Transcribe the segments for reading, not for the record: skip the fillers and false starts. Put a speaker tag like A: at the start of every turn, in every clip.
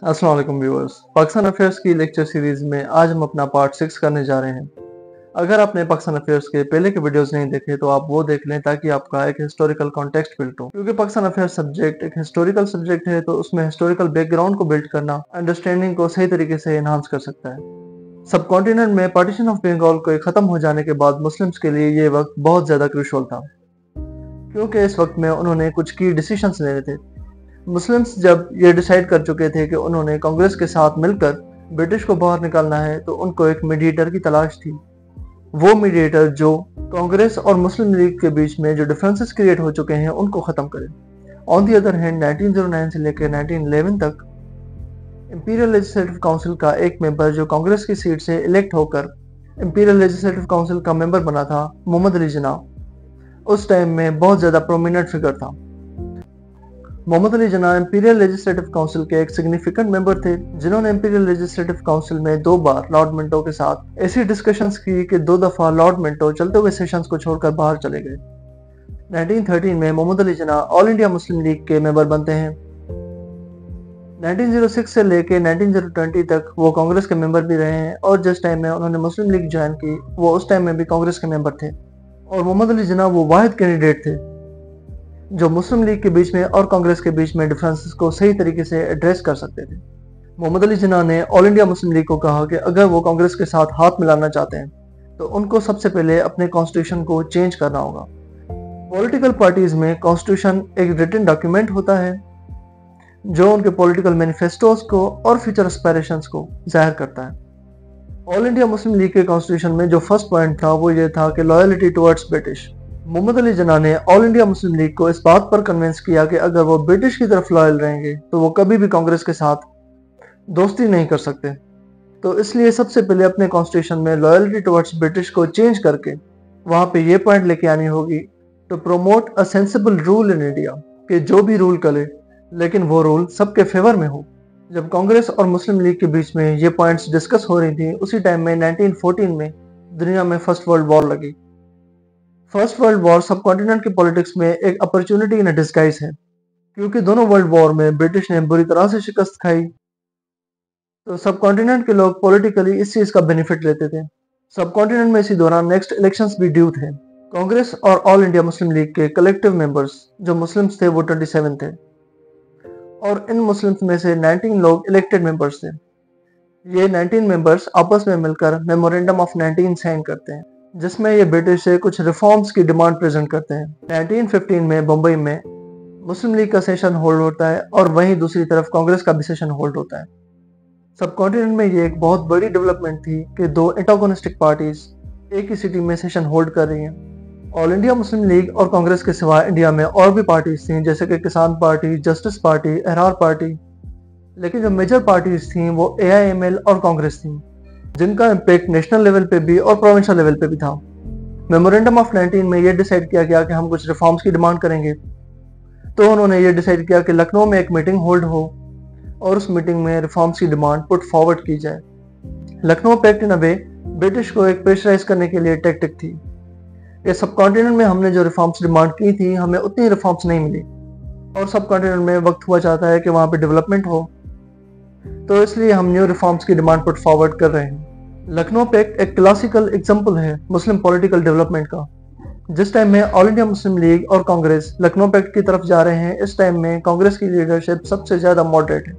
A: अस्सलाम वालेकुम viewers. Pakistan affairs की लेक्चर सीरीज में आज हम अपना पार्ट 6 करने जा रहे हैं। अगर आपने पाकिस्तान अफेयर्स के पहले के वीडियोस नहीं देखे तो आप वो देख लें ताकि आपका एक हिस्टोरिकल कॉन्टेक्स्ट बिल्ड हो। क्योंकि पाकिस्तान अफेयर्स सब्जेक्ट एक हिस्टोरिकल सब्जेक्ट है तो उसमें हिस्टोरिकल बैकग्राउंड को बिल्ड करना अंडरस्टैंडिंग को सही तरीके से एनहांस कर सकता है। सब कॉन्टिनेंट में पार्टीशन ऑफ बंगाल के खत्म हो जाने के बाद मुस्लिम्स के लिए ये वक्त बहुत ज्यादा क्रूशियल था, क्योंकि इस वक्त में उन्होंने कुछ की डिसीजंस लेने थे। मुस्लिम्स जब ये डिसाइड कर चुके थे कि उन्होंने कांग्रेस के साथ मिलकर ब्रिटिश को बाहर निकालना है तो उनको एक मीडिएटर की तलाश थी। वो मीडिएटर जो कांग्रेस और मुस्लिम लीग के बीच में जो डिफरेंसेस क्रिएट हो चुके हैं उनको ख़त्म करे। ऑन दी अदर हैंड 1909 से लेकर 1911 तक इंपीरियल लेजिस्लेटिव काउंसिल का एक मेंबर जो कांग्रेस की सीट से इलेक्ट होकर इंपीरियल लेजिस्लेटिव काउंसिल का मेंबर बना था, मोहम्मद अली जिन्ना, उस टाइम में बहुत ज़्यादा प्रोमिनेंट फिगर था। मोहम्मद अली जिन्ना इंपीरियल लेजिस्लेटिव काउंसिल के एक सिग्निफिकेंट मेंबर थे, जिन्होंने इंपीरियल लेजिस्लेटिव काउंसिल में 2 बार लॉर्ड मिंटो के साथ ऐसी डिस्कशंस की कि 2 दफा लॉर्ड मिंटो चलते हुए सेशंस को छोड़कर बाहर चले गए। 1913 में मोहम्मद अली जिन्ना ऑल इंडिया मुस्लिम लीग के मेंबर बनते हैं। 1906 से लेके 1920 तक वो कांग्रेस के मेंबर भी रहे हैं और जिस टाइम में उन्होंने मुस्लिम लीग ज्वाइन की वो उस टाइम में भी कांग्रेस के मेंबर थे। और मोहम्मद अली जिन्ना वो वाहिद कैंडिडेट थे जो मुस्लिम लीग के बीच में और कांग्रेस के बीच में डिफरेंसेस को सही तरीके से एड्रेस कर सकते थे। मोहम्मद अली जिन्ना ने ऑल इंडिया मुस्लिम लीग को कहा कि अगर वो कांग्रेस के साथ हाथ मिलाना चाहते हैं तो उनको सबसे पहले अपने कॉन्स्टिट्यूशन को चेंज करना होगा। पॉलिटिकल पार्टीज में कॉन्स्टिट्यूशन एक रिटन डॉक्यूमेंट होता है जो उनके पॉलिटिकल मैनिफेस्टोज को और फ्यूचर एस्पायरेशंस को जाहिर करता है। ऑल इंडिया मुस्लिम लीग के कॉन्स्टिट्यूशन में जो फर्स्ट पॉइंट था वो ये था कि loyalty towards British. Mohammad Ali Jinnah ने ऑल इंडिया मुस्लिम लीग को इस बात पर कन्विंस किया कि अगर वो ब्रिटिश की तरफ लॉयल रहेंगे तो वो कभी भी कांग्रेस के साथ दोस्ती नहीं कर सकते। तो इसलिए सबसे पहले अपने कॉन्स्टिट्यूशन में लॉयल्टी टुवर्ड्स ब्रिटिश को चेंज करके वहां पे ये पॉइंट लेके आनी होगी to promote a sensible rule in India, कि जो भी रूल करे लेकिन वो रूल सबके फेवर में हो। जब कांग्रेस और मुस्लिम लीग के बीच में ये पॉइंट्स डिस्कस हो रही थी उसी टाइम में 1914 में दुनिया में फर्स्ट वर्ल्ड वॉर लगी। फर्स्ट वर्ल्ड वॉर सब कॉन्टिनेंट की पॉलिटिक्स में एक अपॉर्चुनिटी इन डिस्गाइज है, क्योंकि दोनों वर्ल्ड वॉर में ब्रिटिश ने बुरी तरह से शिकस्त खाई, तो सब कॉन्टिनेंट के लोग पॉलिटिकली इस चीज का बेनिफिट लेते थे। सब कॉन्टिनेंट में इसी दौरान नेक्स्ट इलेक्शंस भी ड्यू थे। कांग्रेस और ऑल इंडिया मुस्लिम लीग के कलेक्टिव मेंबर्स जो मुस्लिम्स थे वो 27 थे और इन मुस्लिम्स में से 19 लोग इलेक्टेड मेंबर्स थे। ये 19 मेंबर्स आपस में मिलकर मेमोरेंडम ऑफ 19 साइन करते हैं जिसमें ये ब्रिटिश से कुछ रिफॉर्म्स की डिमांड प्रेजेंट करते हैं। 1915 में बम्बई में मुस्लिम लीग का सेशन होल्ड होता है और वहीं दूसरी तरफ कांग्रेस का भी सेशन होल्ड होता है। सब कॉन्टिनेंट में ये एक बहुत बड़ी डेवलपमेंट थी कि 2 एंटागोनिस्टिक पार्टीज एक ही सिटी में सेशन होल्ड कर रही हैं। ऑल इंडिया मुस्लिम लीग और कांग्रेस के सिवा इंडिया में और भी पार्टीज थी जैसे कि किसान party, justice party, Ahrar party, लेकिन जो मेजर पार्टीज थी वो AIML और कांग्रेस थी, जिनका इम्पैक्ट नेशनल लेवल पे भी और प्रोविंशियल लेवल पे भी था। मेमोरेंडम ऑफ 19 में ये डिसाइड किया गया कि हम कुछ रिफॉर्म्स की डिमांड करेंगे, तो उन्होंने ये डिसाइड किया कि लखनऊ में एक मीटिंग होल्ड हो और उस मीटिंग में रिफॉर्म्स की डिमांड पुट फॉरवर्ड की जाए। लखनऊ पैक्ट इन अ वे ब्रिटिश को एक प्रेशराइज करने के लिए टैक्टिक थी। ये सब कॉन्टिनेंट में हमने जो रिफॉर्म्स डिमांड की थी हमें उतनी रिफॉर्म्स नहीं मिली और सब कॉन्टिनेंट में वक्त हुआ चाहता है कि वहाँ पे डेवलपमेंट हो, तो इसलिए हम न्यू रिफॉर्म्स की डिमांड पुट फॉरवर्ड कर रहे हैं। लखनऊ पैक्ट एक क्लासिकल एग्जाम्पल है मुस्लिम पॉलिटिकल डेवलपमेंट का। जिस टाइम में ऑल इंडिया मुस्लिम लीग और कांग्रेस लखनऊ पैक्ट की तरफ जा रहे हैं, इस टाइम में कांग्रेस की लीडरशिप सबसे ज्यादा मॉडरेट है।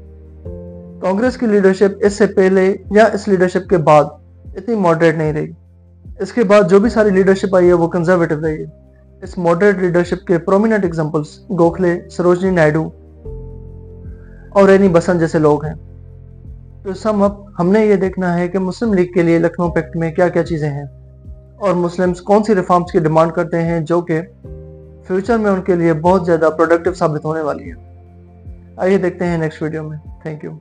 A: कांग्रेस की लीडरशिप इससे पहले या इस लीडरशिप के बाद इतनी मॉडरेट नहीं रही। इसके बाद जो भी सारी लीडरशिप आई है वो कंजर्वेटिव रही है। इस मॉडरेट लीडरशिप के प्रोमिनेंट एग्जाम्पल्स गोखले, सरोजनी नायडू और रेनी बसंत जैसे लोग हैं। तो सम अप हमने ये देखना है कि मुस्लिम लीग के लिए लखनऊ पैक्ट में क्या क्या चीज़ें हैं और मुस्लिम्स कौन सी रिफॉर्म्स की डिमांड करते हैं जो कि फ्यूचर में उनके लिए बहुत ज़्यादा प्रोडक्टिव साबित होने वाली है। आइए देखते हैं नेक्स्ट वीडियो में। Thank you.